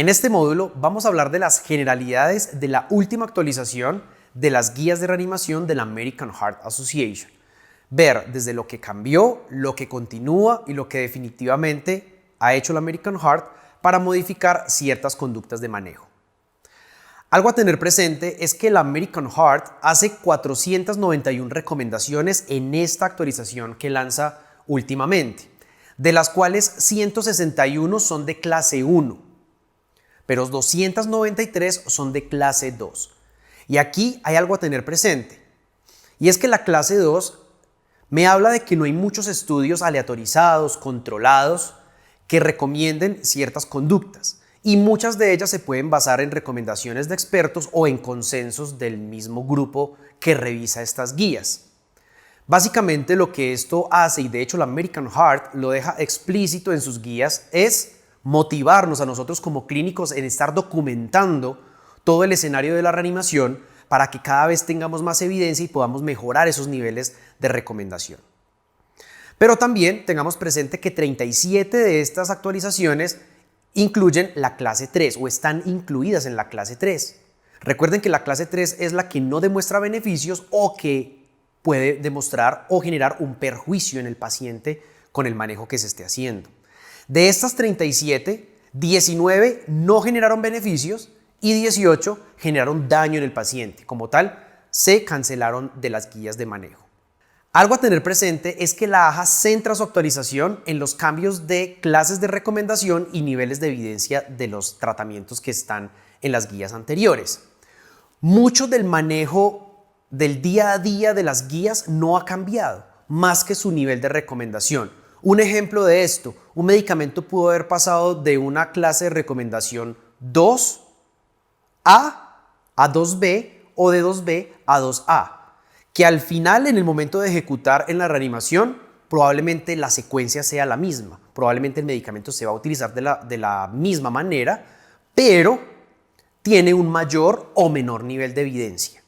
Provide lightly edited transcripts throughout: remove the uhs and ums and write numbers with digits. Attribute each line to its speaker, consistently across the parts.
Speaker 1: En este módulo vamos a hablar de las generalidades de la última actualización de las guías de reanimación de la American Heart Association. Ver desde lo que cambió, lo que continúa y lo que definitivamente ha hecho la American Heart para modificar ciertas conductas de manejo. Algo a tener presente es que la American Heart hace 491 recomendaciones en esta actualización que lanza últimamente, de las cuales 161 son de clase 1, pero 293 son de clase 2. Y aquí hay algo a tener presente, y es que la clase 2 me habla de que no hay muchos estudios aleatorizados, controlados, que recomienden ciertas conductas, y muchas de ellas se pueden basar en recomendaciones de expertos o en consensos del mismo grupo que revisa estas guías. Básicamente lo que esto hace, y de hecho la American Heart lo deja explícito en sus guías, es motivarnos a nosotros como clínicos en estar documentando todo el escenario de la reanimación para que cada vez tengamos más evidencia y podamos mejorar esos niveles de recomendación. Pero también tengamos presente que 37 de estas actualizaciones incluyen la clase 3 o están incluidas en la clase 3. Recuerden que la clase 3 es la que no demuestra beneficios o que puede demostrar o generar un perjuicio en el paciente con el manejo que se esté haciendo. De estas 37, 19 no generaron beneficios y 18 generaron daño en el paciente. Como tal, se cancelaron de las guías de manejo. Algo a tener presente es que la AHA centra su actualización en los cambios de clases de recomendación y niveles de evidencia de los tratamientos que están en las guías anteriores. Mucho del manejo del día a día de las guías no ha cambiado, más que su nivel de recomendación. Un ejemplo de esto, un medicamento pudo haber pasado de una clase de recomendación 2A a 2B o de 2B a 2A, que al final en el momento de ejecutar en la reanimación probablemente la secuencia sea la misma, probablemente el medicamento se va a utilizar de la misma manera, pero tiene un mayor o menor nivel de evidencia.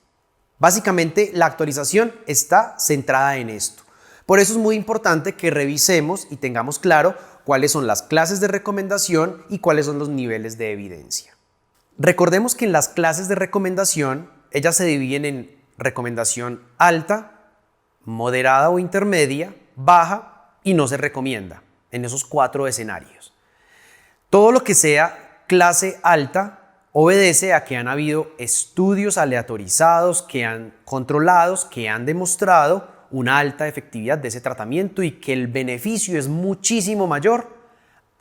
Speaker 1: Básicamente la actualización está centrada en esto. Por eso es muy importante que revisemos y tengamos claro cuáles son las clases de recomendación y cuáles son los niveles de evidencia. Recordemos que en las clases de recomendación, ellas se dividen en recomendación alta, moderada o intermedia, baja y no se recomienda, en esos 4 escenarios. Todo lo que sea clase alta obedece a que han habido estudios aleatorizados que han controlados, que han demostrado una alta efectividad de ese tratamiento y que el beneficio es muchísimo mayor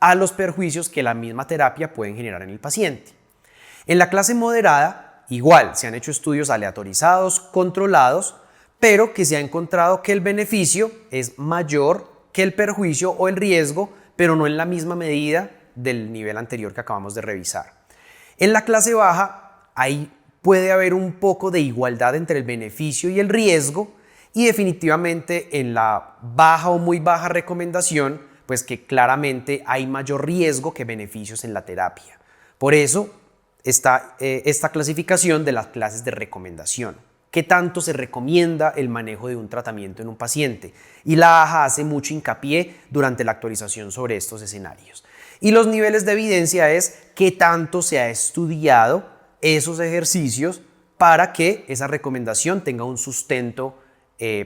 Speaker 1: a los perjuicios que la misma terapia puede generar en el paciente. En la clase moderada, igual, se han hecho estudios aleatorizados, controlados, pero que se ha encontrado que el beneficio es mayor que el perjuicio o el riesgo, pero no en la misma medida del nivel anterior que acabamos de revisar. En la clase baja, ahí puede haber un poco de igualdad entre el beneficio y el riesgo, y definitivamente en la baja o muy baja recomendación, pues que claramente hay mayor riesgo que beneficios en la terapia. Por eso está esta clasificación de las clases de recomendación. ¿Qué tanto se recomienda el manejo de un tratamiento en un paciente? Y la AHA hace mucho hincapié durante la actualización sobre estos escenarios. Y los niveles de evidencia es qué tanto se ha estudiado esos ejercicios para que esa recomendación tenga un sustento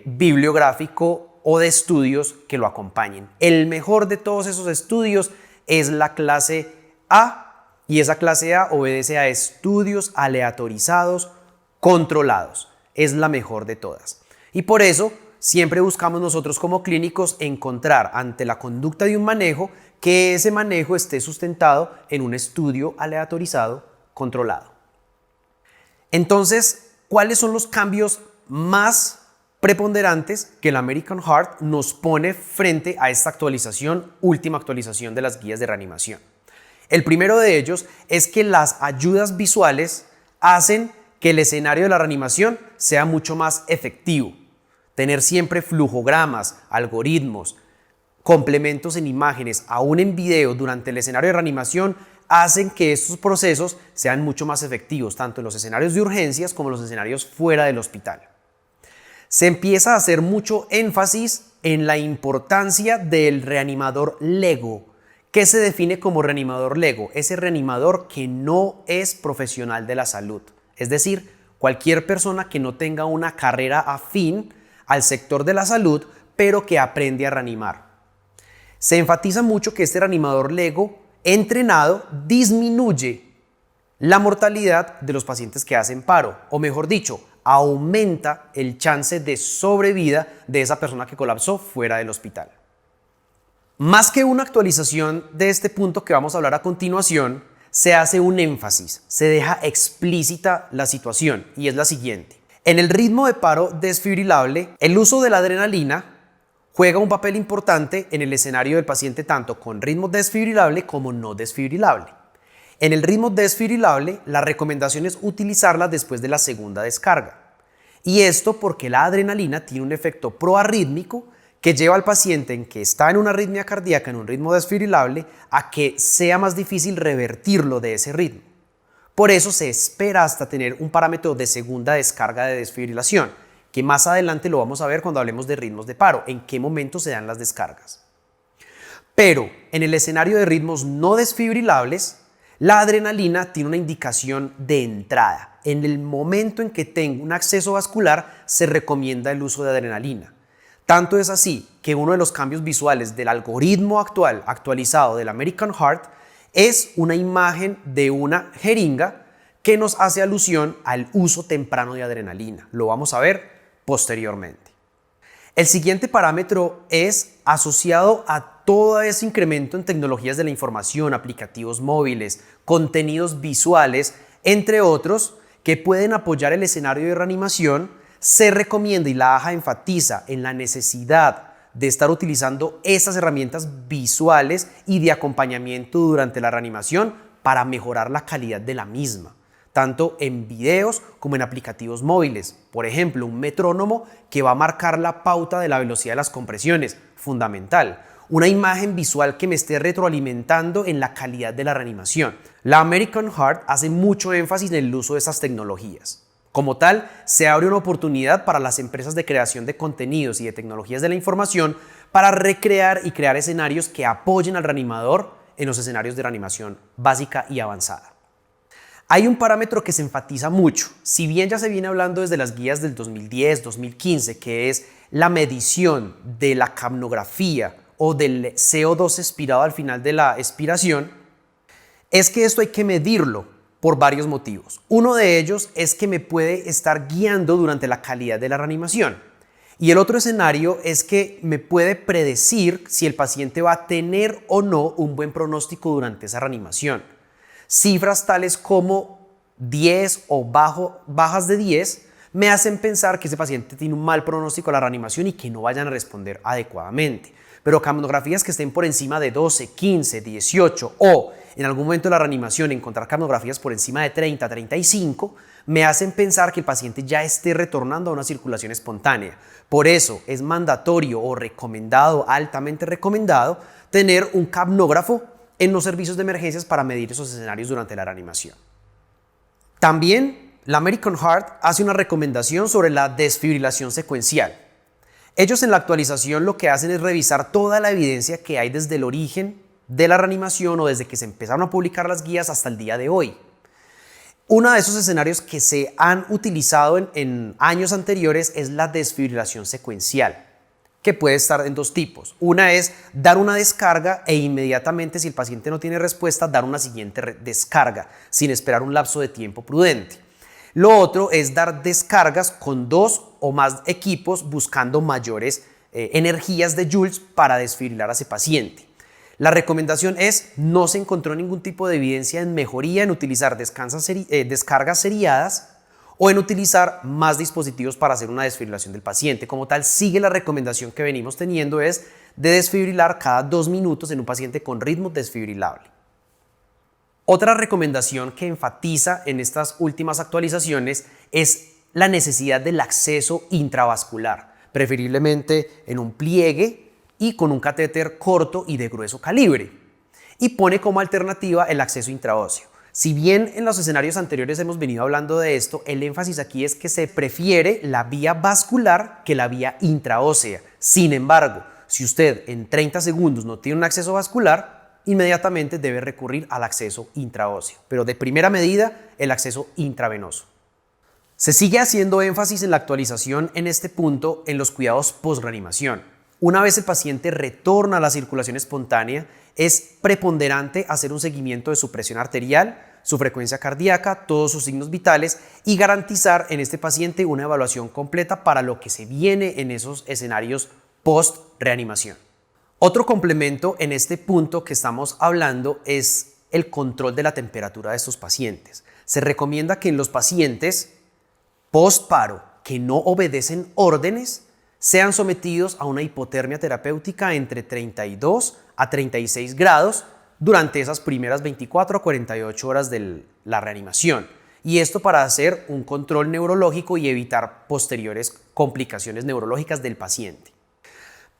Speaker 1: bibliográfico o de estudios que lo acompañen. El mejor de todos esos estudios es la clase A, y esa clase A obedece a estudios aleatorizados, controlados. Es la mejor de todas. Y por eso siempre buscamos nosotros como clínicos encontrar ante la conducta de un manejo que ese manejo esté sustentado en un estudio aleatorizado, controlado. Entonces, ¿cuáles son los cambios más preponderantes que la American Heart nos pone frente a esta actualización, última actualización de las guías de reanimación? El primero de ellos es que las ayudas visuales hacen que el escenario de la reanimación sea mucho más efectivo. Tener siempre flujogramas, algoritmos, complementos en imágenes, aún en video durante el escenario de reanimación hacen que estos procesos sean mucho más efectivos, tanto en los escenarios de urgencias como en los escenarios fuera del hospital. Se empieza a hacer mucho énfasis en la importancia del reanimador Lego, ¿Qué se define como reanimador LEGO? Ese reanimador que no es profesional de la salud, es decir, cualquier persona que no tenga una carrera afín al sector de la salud, pero que aprende a reanimar. Se enfatiza mucho que este reanimador LEGO entrenado disminuye la mortalidad de los pacientes que hacen paro, o mejor dicho, aumenta el chance de sobrevida de esa persona que colapsó fuera del hospital. Más que una actualización de este punto que vamos a hablar a continuación, se hace un énfasis, se deja explícita la situación y es la siguiente. En el ritmo de paro desfibrilable, el uso de la adrenalina juega un papel importante en el escenario del paciente tanto con ritmo desfibrilable como no desfibrilable. En el ritmo desfibrilable, la recomendación es utilizarla después de la segunda descarga. Y esto porque la adrenalina tiene un efecto proarrítmico que lleva al paciente en que está en una arritmia cardíaca en un ritmo desfibrilable a que sea más difícil revertirlo de ese ritmo. Por eso se espera hasta tener un parámetro de segunda descarga de desfibrilación, que más adelante lo vamos a ver cuando hablemos de ritmos de paro, en qué momento se dan las descargas. Pero en el escenario de ritmos no desfibrilables, la adrenalina tiene una indicación de entrada. En el momento en que tengo un acceso vascular, se recomienda el uso de adrenalina. Tanto es así que uno de los cambios visuales del algoritmo actualizado del American Heart es una imagen de una jeringa que nos hace alusión al uso temprano de adrenalina. Lo vamos a ver posteriormente. El siguiente parámetro es asociado a todo ese incremento en tecnologías de la información, aplicativos móviles, contenidos visuales, entre otros, que pueden apoyar el escenario de reanimación. Se recomienda y la AJA enfatiza en la necesidad de estar utilizando esas herramientas visuales y de acompañamiento durante la reanimación para mejorar la calidad de la misma, tanto en videos como en aplicativos móviles. Por ejemplo, un metrónomo que va a marcar la pauta de la velocidad de las compresiones, fundamental. Una imagen visual que me esté retroalimentando en la calidad de la reanimación. La American Heart hace mucho énfasis en el uso de esas tecnologías. Como tal, se abre una oportunidad para las empresas de creación de contenidos y de tecnologías de la información para recrear y crear escenarios que apoyen al reanimador en los escenarios de reanimación básica y avanzada. Hay un parámetro que se enfatiza mucho, si bien ya se viene hablando desde las guías del 2010-2015, que es la medición de la capnografía o del CO2 expirado al final de la expiración, es que esto hay que medirlo por varios motivos. Uno de ellos es que me puede estar guiando durante la calidad de la reanimación. Y el otro escenario es que me puede predecir si el paciente va a tener o no un buen pronóstico durante esa reanimación. Cifras tales como 10 o bajas de 10 me hacen pensar que ese paciente tiene un mal pronóstico a la reanimación y que no vayan a responder adecuadamente. Pero capnografías que estén por encima de 12, 15, 18 o en algún momento de la reanimación encontrar capnografías por encima de 30, 35 me hacen pensar que el paciente ya esté retornando a una circulación espontánea. Por eso es mandatorio o recomendado, altamente recomendado, tener un capnógrafo en los servicios de emergencias para medir esos escenarios durante la reanimación. También la American Heart hace una recomendación sobre la desfibrilación secuencial. Ellos en la actualización lo que hacen es revisar toda la evidencia que hay desde el origen de la reanimación o desde que se empezaron a publicar las guías hasta el día de hoy. Uno de esos escenarios que se han utilizado en años anteriores es la desfibrilación secuencial, que puede estar en dos tipos. Una es dar una descarga e inmediatamente, si el paciente no tiene respuesta, dar una siguiente descarga sin esperar un lapso de tiempo prudente. Lo otro es dar descargas con 2 o más equipos buscando mayores energías de joules para desfibrilar a ese paciente. La recomendación es: no se encontró ningún tipo de evidencia en mejoría en utilizar descargas seriadas o en utilizar más dispositivos para hacer una desfibrilación del paciente. Como tal, sigue la recomendación que venimos teniendo, es de desfibrilar cada 2 minutos en un paciente con ritmo desfibrilable. Otra recomendación que enfatiza en estas últimas actualizaciones es la necesidad del acceso intravascular, preferiblemente en un pliegue y con un catéter corto y de grueso calibre, y pone como alternativa el acceso intraóseo. Si bien en los escenarios anteriores hemos venido hablando de esto, el énfasis aquí es que se prefiere la vía vascular que la vía intraósea. Sin embargo, si usted en 30 segundos no tiene un acceso vascular, inmediatamente debe recurrir al acceso intraóseo, pero de primera medida el acceso intravenoso. Se sigue haciendo énfasis en la actualización en este punto en los cuidados post-reanimación. Una vez el paciente retorna a la circulación espontánea, es preponderante hacer un seguimiento de su presión arterial, su frecuencia cardíaca, todos sus signos vitales y garantizar en este paciente una evaluación completa para lo que se viene en esos escenarios post-reanimación. Otro complemento en este punto que estamos hablando es el control de la temperatura de estos pacientes. Se recomienda que en los pacientes post-paro que no obedecen órdenes sean sometidos a una hipotermia terapéutica entre 32 a 36 grados durante esas primeras 24 a 48 horas de la reanimación. Y esto para hacer un control neurológico y evitar posteriores complicaciones neurológicas del paciente.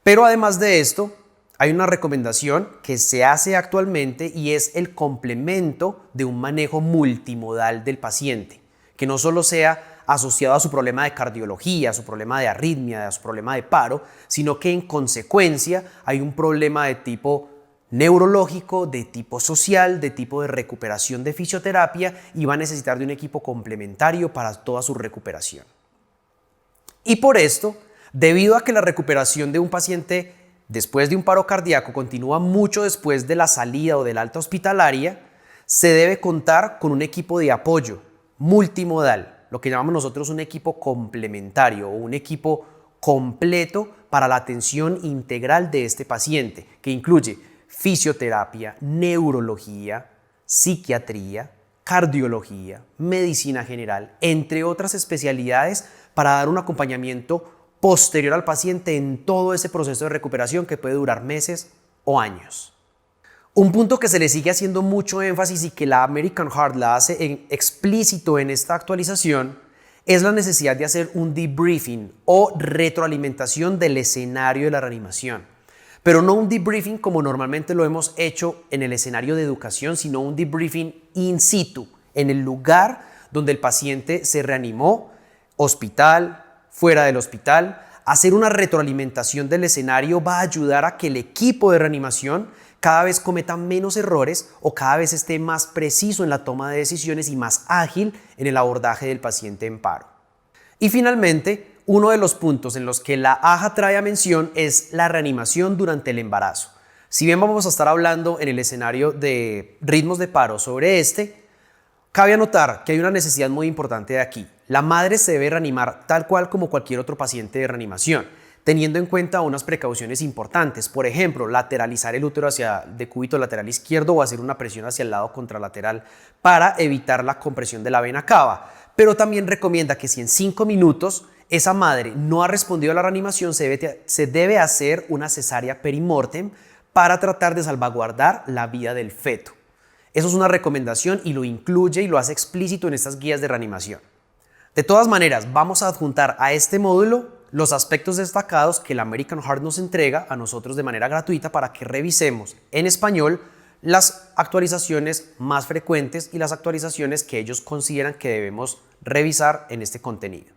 Speaker 1: Pero además de esto, hay una recomendación que se hace actualmente y es el complemento de un manejo multimodal del paciente, que no solo sea asociado a su problema de cardiología, a su problema de arritmia, a su problema de paro, sino que en consecuencia hay un problema de tipo neurológico, de tipo social, de tipo de recuperación de fisioterapia y va a necesitar de un equipo complementario para toda su recuperación. Y por esto, debido a que la recuperación de un paciente después de un paro cardíaco continúa mucho después de la salida o del alta hospitalaria, se debe contar con un equipo de apoyo multimodal, lo que llamamos nosotros un equipo complementario o un equipo completo para la atención integral de este paciente, que incluye fisioterapia, neurología, psiquiatría, cardiología, medicina general, entre otras especialidades para dar un acompañamiento posterior al paciente en todo ese proceso de recuperación que puede durar meses o años. Un punto que se le sigue haciendo mucho énfasis y que la American Heart la hace explícito en esta actualización es la necesidad de hacer un debriefing o retroalimentación del escenario de la reanimación. Pero no un debriefing como normalmente lo hemos hecho en el escenario de educación, sino un debriefing in situ, en el lugar donde el paciente se reanimó, hospital, fuera del hospital. Hacer una retroalimentación del escenario va a ayudar a que el equipo de reanimación cada vez cometa menos errores o cada vez esté más preciso en la toma de decisiones y más ágil en el abordaje del paciente en paro. Y finalmente, uno de los puntos en los que la AJA trae a mención es la reanimación durante el embarazo. Si bien vamos a estar hablando en el escenario de ritmos de paro sobre cabe anotar que hay una necesidad muy importante de aquí. La madre se debe reanimar tal cual como cualquier otro paciente de reanimación, teniendo en cuenta unas precauciones importantes. Por ejemplo, lateralizar el útero hacia decúbito lateral izquierdo o hacer una presión hacia el lado contralateral para evitar la compresión de la vena cava. Pero también recomienda que si en 5 minutos esa madre no ha respondido a la reanimación, se debe hacer una cesárea perimortem para tratar de salvaguardar la vida del feto. Eso es una recomendación y lo incluye y lo hace explícito en estas guías de reanimación. De todas maneras, vamos a adjuntar a este módulo los aspectos destacados que la American Heart nos entrega a nosotros de manera gratuita para que revisemos en español las actualizaciones más frecuentes y las actualizaciones que ellos consideran que debemos revisar en este contenido.